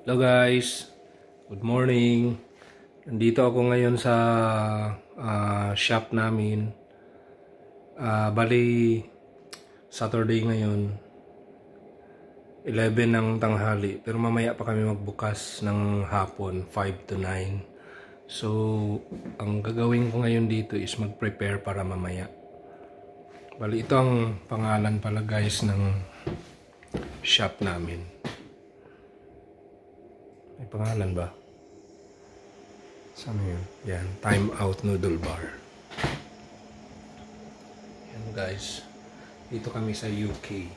Hello guys, good morning. Nandito ako ngayon sa shop namin. Bali, Saturday ngayon, 11 ng tanghali. Pero mamaya pa kami magbukas ng hapon, 5 to 9. So, ang gagawin ko ngayon dito is mag-prepare para mamaya. Bali, ito ang pangalan pala guys ng shop namin. May pangalan ba? Saan yun? Yan, Time Out Noodle Bar. Yan guys. Dito kami sa UK.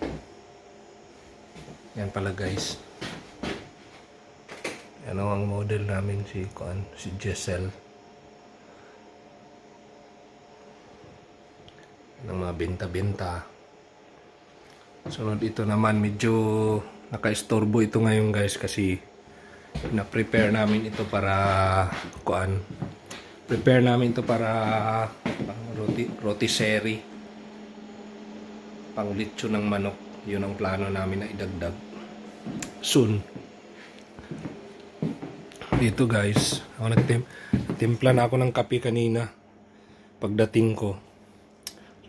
Yan pala guys. Yan ang model namin si Giselle. Yan ang mga benta-benta. Sunod ito naman, medyo naka-istorbo ito ngayon guys kasi na-prepare namin ito para prepare namin ito para rotisserie, pang lechon ng manok. Yun ang plano namin na idagdag soon. Dito guys, ako nagtimpla na ako ng kape kanina. Pagdating ko,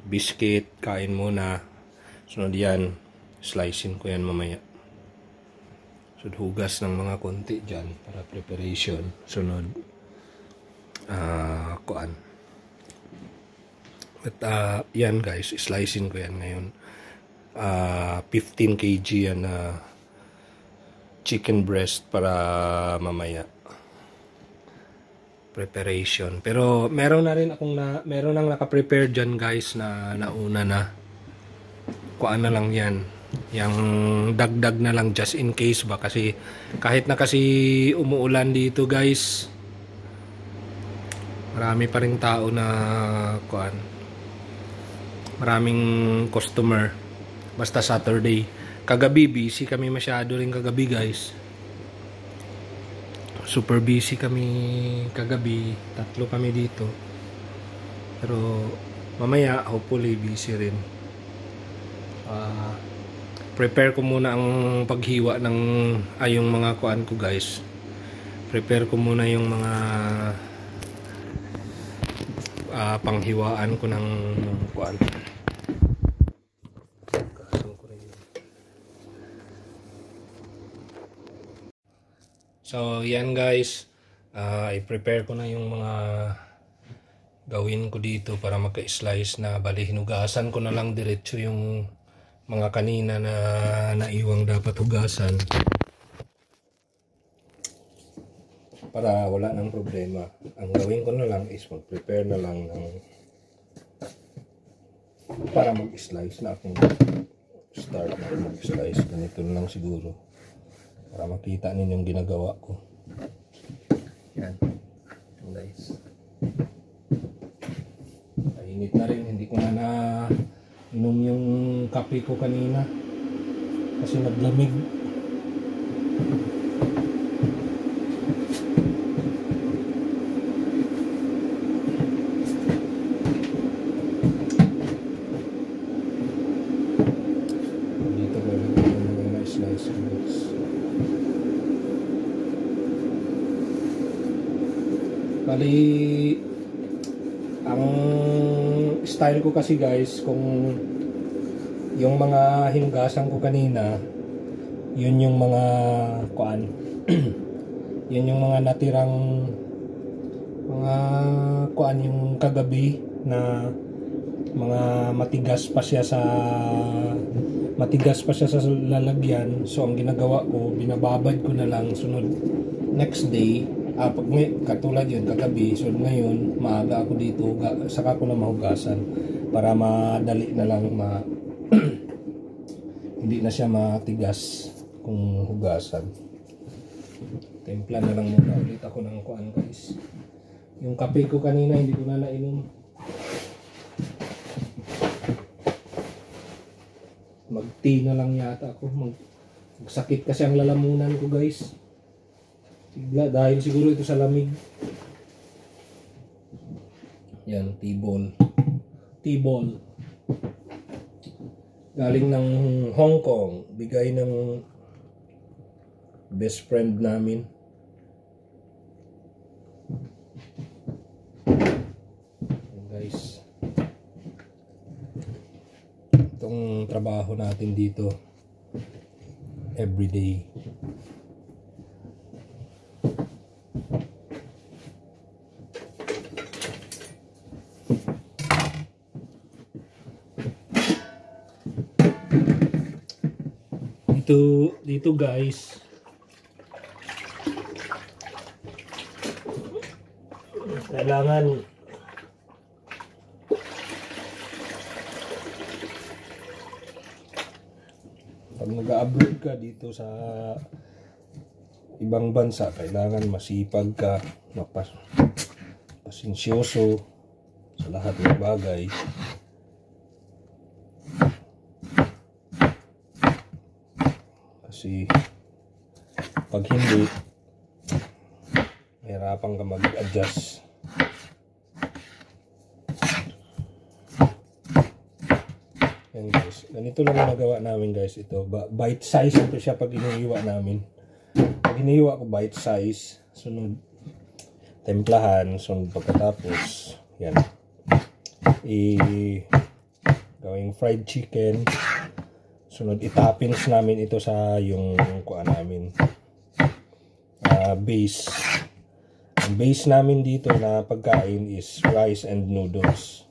biscuit, kain muna. Sunod yan, slicein ko yan mamaya. Hugas ng mga konti dyan para preparation. Sunod yan guys, slicing ko yan ngayon. 15 kg yan na chicken breast para mamaya preparation. Pero meron na rin akong meron nang naka-prepare dyan guys na nauna na. Na lang yan. Yang dagdag na lang just in case ba, kasi kahit na kasi umuulan dito guys, marami pa ring tao na maraming customer basta Saturday. Kagabi busy kami masyado rin kagabi guys, super busy kami kagabi, 3 kami dito. Pero mamaya hopefully busy rin. Prepare ko muna ang paghiwa ng yung mga ko guys. Prepare ko muna yung mga panghiwaan ko ng So yan guys, i-prepare ko na yung mga gawin ko dito para magka-slice na. Bali, hinugasan ko na lang diretso yung mga kanina na naiwang dapat hugasan para wala nang problema. Ang gawin ko na lang is mag-prepare na lang ng para mag-slice na akong start na mag-slice. Ganito na lang siguro para makita ninyo yung ginagawa ko. Yan guys, mainit na rin, hindi ko na inom yung kape ko kanina kasi naglamig. Dito ko rin mga slice guys. Bali, ang style ko kasi guys, kung yung mga hinugasan ko kanina, yun yung mga yun yung mga natirang mga yung kagabi na mga matigas pa siya sa lalagyan. So ang ginagawa ko, binababad ko na lang. Sunod next day, katulad yun kagabi, so ngayon maaga ako dito, saka ko na mahugasan para madali na lang hindi na siya matigas kung hugasan. Timpla na lang muna ulit ako ng guys. Yung kape ko kanina hindi ko na nainom. Mag-tea na lang yata ako. Magsakit kasi ang lalamunan ko guys. Sigla, dahil siguro ito sa lamig. Yan, T-ball. Galing ng Hong Kong. Bigay best friend namin. Guys, itong trabaho natin dito everyday. Dito guys, kailangan pag nag-abroad ka dito sa ibang bansa, kailangan masipag ka, pasensyoso sa lahat ng bagay. Kasi pag hindi, mahirapan ka mag-adjust. Yan guys, ganito lang ang nagawa namin guys. Ito, bite size ito siya pag iniiwa namin. Pag iniiwa ko bite size, sunod templahan, sunod pagkatapos yan, gawing fried chicken, sunod itapins namin ito sa yung kuan namin, base. Ang base namin dito na pagkain is rice and noodles.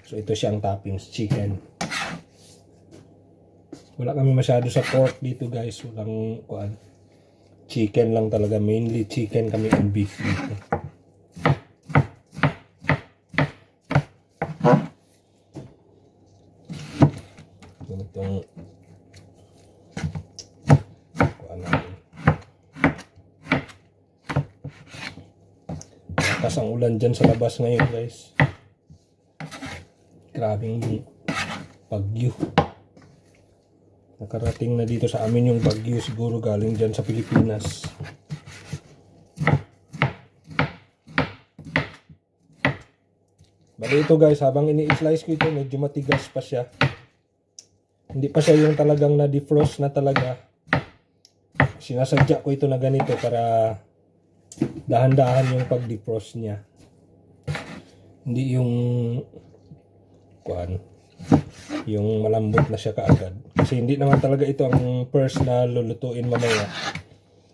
So ito siyang toppings, chicken. Wala kami masyado sa pork dito guys, walang kuan. Chicken lang talaga, mainly chicken kami and beef dito. Itong kuan namin. Lakas ang ulan dyan sa labas ngayon guys. Grabing bagyo. Nakarating na dito sa amin yung bagyo, siguro galing dyan sa Pilipinas. Bali ito guys, habang ini-slice ko ito, medyo matigas pa siya. Hindi pa siya yung talagang na-defrost na talaga. Sinasadya ko ito na ganito para dahan-dahan yung pag-defrost niya. Hindi yung kuan, yung malambot na siya kaagad. Kasi hindi naman talaga ito ang first na lulutuin mamaya.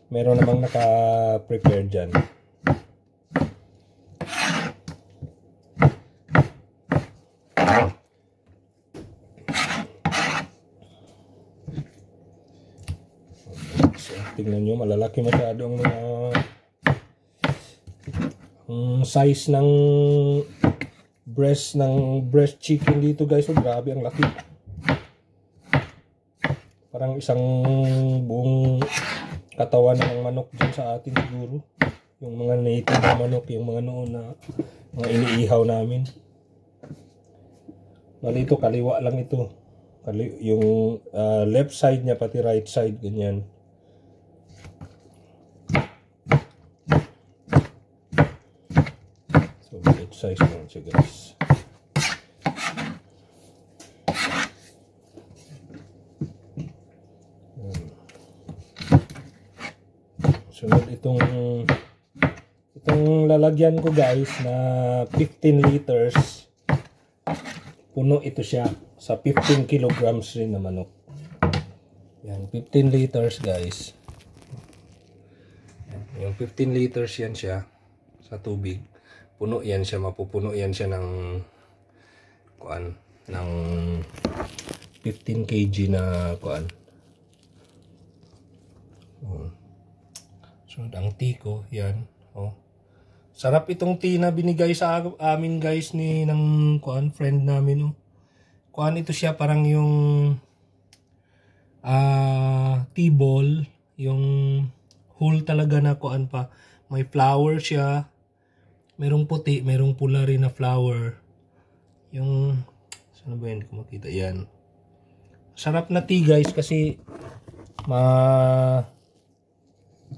Meron namang naka-prepare dyan. So, tingnan nyo, malalaki masyado ang mga size ng breast chicken dito guys. So, grabe ang laki. Parang isang buong katawan ng manok dyan sa atin siguro. Yung mga native na manok, yung mga noon na mga iniihaw namin. Bali ito, kaliwa lang ito. Yung left side niya, pati right side, ganyan. So, right size lang siya guys. Sunod itong lalagyan ko guys na 15 liters. Puno ito siya sa 15 kilograms rin na manok. Yan, 15 liters guys. Yan, yung 15 liters yan siya sa tubig. Puno yan siya, mapupuno yan siya ng kuan, ng 15 kg na kuan. Sunod ang tea ko, yan. Oh. Sarap itong tea na binigay sa amin guys ng kuan, friend namin. Oh. Kuan ito siya, parang yung tea ball, yung whole talaga na kuan pa. May flower siya. Merong puti, merong pula rin na flower. Yung, saan ba yan? Kung makita yan. Sarap na tea guys kasi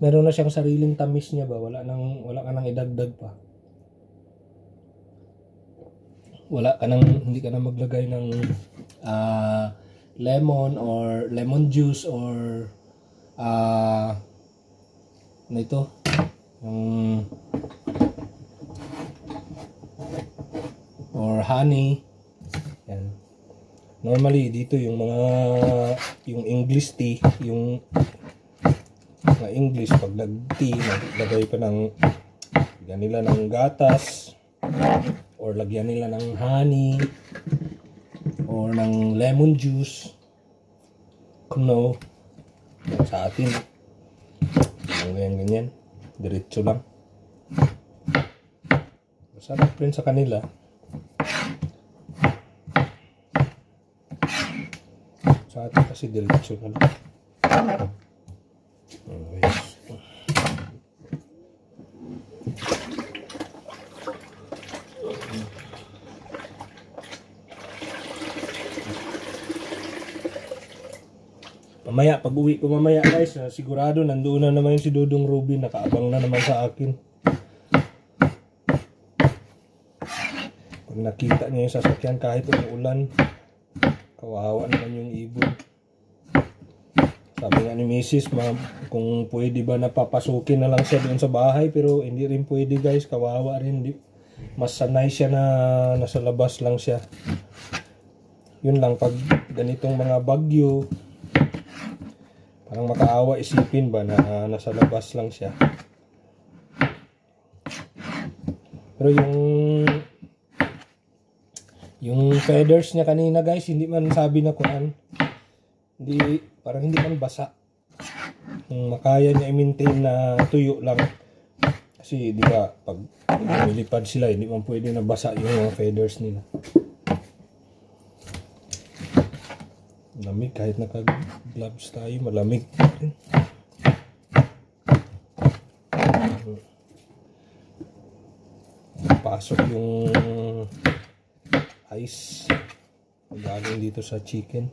meron na siyang sariling tamis niya ba? Wala ka nang idagdag pa. Hindi ka na maglagay ng lemon or lemon juice or na ito, yung or honey. Yan. Normally dito yung yung English tea, yung mga English pag nag-tea, naglagay pa ng lagyan nila ng gatas or lagyan nila ng honey or ng lemon juice. No, sa atin ganyan, diretso lang. Masarap rin sa kanila. Sa atin kasi diretso na lang. Mamaya, pag uwi ko mamaya guys, sigurado nandoon na naman si Dudong Ruby, nakaabang na naman sa akin. Pag nakita niya yung sasakyan kahit umuulan, kawawa naman yung ibon. Sabi nga ni Mrs. kung pwede ba napapasukin na lang siya doon sa bahay, pero hindi rin pwede guys, kawawa rin. Mas sanay siya na nasa labas lang siya. Yun lang, pag ganitong mga bagyo, parang makaawa isipin ba na nasa labas lang siya. Pero yung feathers niya kanina guys, hindi man sabi na kuan, parang hindi man basa. Makaya niya i-maintain na tuyo lang. Kasi di ba pag lumilipad sila, hindi man pwede na basa yung mga feathers nila. Malamig kahit naka-gloves tayo, malamig. Pasok yung ice galing dito sa chicken.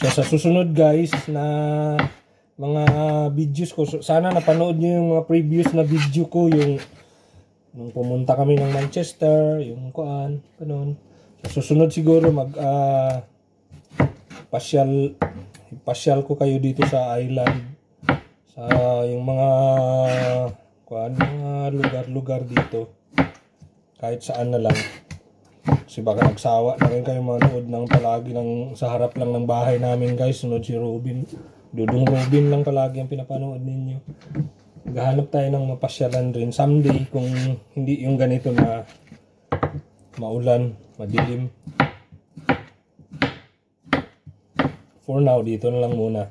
So sa susunod guys na mga videos ko, sana napanood nyo yung mga previous na video ko, yung nung pumunta kami ng Manchester, yung kuan, ganun. So, susunod siguro pasyal ko kayo dito sa island, sa yung mga kuan, mga lugar-lugar dito, kahit saan na lang. Kasi baka nagsawa na rin kayo manood ng palagi sa harap lang ng bahay namin guys. Sunod si Dudong Robin lang palagi ang pinapanood ninyo. Maghahanap tayo ng mapasyalan rin someday kung hindi yung ganito na maulan, madilim. For now, dito na lang muna.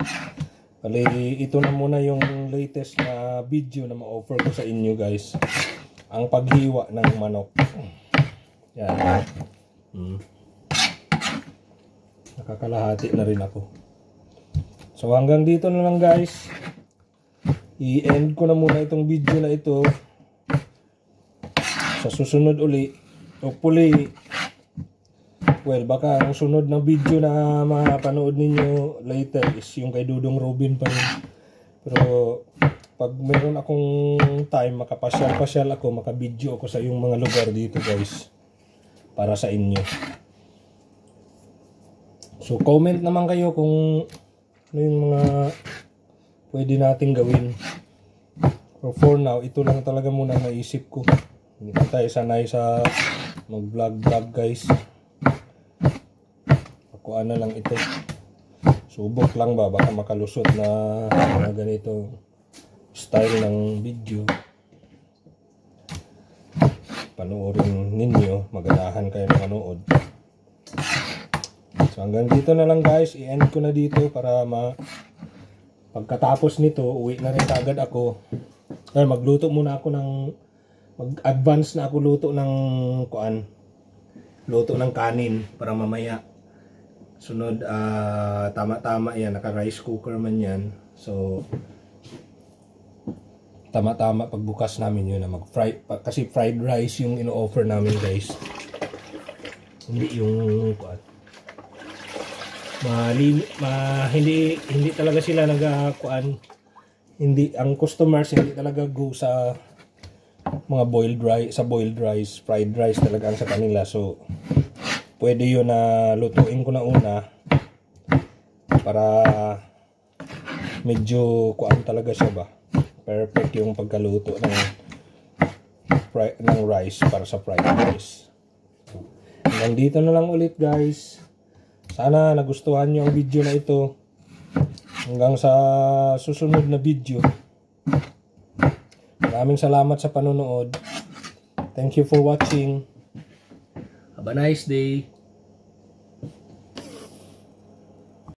Bali, ito na muna yung latest na video na ma-offer ko sa inyo guys. Ang paghiwa ng manok. Yan. Nakakalahati na rin ako. So hanggang dito na lang guys. I-end ko na muna itong video na ito. Sa susunod uli, hopefully, well, baka ang sunod na video na mapanood ninyo later is yung kay Dudong Robin pa rin. Pero pag meron akong time, makapasyal-pasyal ako, makabidyo ako sa yung mga lugar dito guys, para sa inyo. So comment naman kayo kung ano yung mga pwede nating gawin. So for now, ito lang talaga muna naisip ko. Hindi pa tayo sanay sa mag-vlog guys. Pakuan na lang ito. Subok lang ba, baka makalusot na mga ganito style ng video. Panoorin ninyo, maganahan kayo ng manood. So hanggang dito na lang guys, i-end ko na dito para pagkatapos nito, uwi na rin agad ako. Ay, magluto muna ako mag-advance na ako luto ng luto ng kanin para mamaya. Sunod, tama-tama yan, naka-rice cooker man yan. So, tama-tama pagbukas namin yun na mag-fry, kasi fried rice yung ino-offer namin guys. Hindi yung hindi talaga sila hindi ang customers hindi talaga go sa mga boiled rice, fried rice talaga ang sa kanila. So pwede yun na lutuin ko na una para medyo kuan talaga siya ba, perfect yung pagkaluto ng rice para sa fried rice. Hanggang dito na lang ulit guys. Sana nagustuhan nyo ang video na ito. Hanggang sa susunod na video. Maraming salamat sa panonood. Thank you for watching. Have a nice day.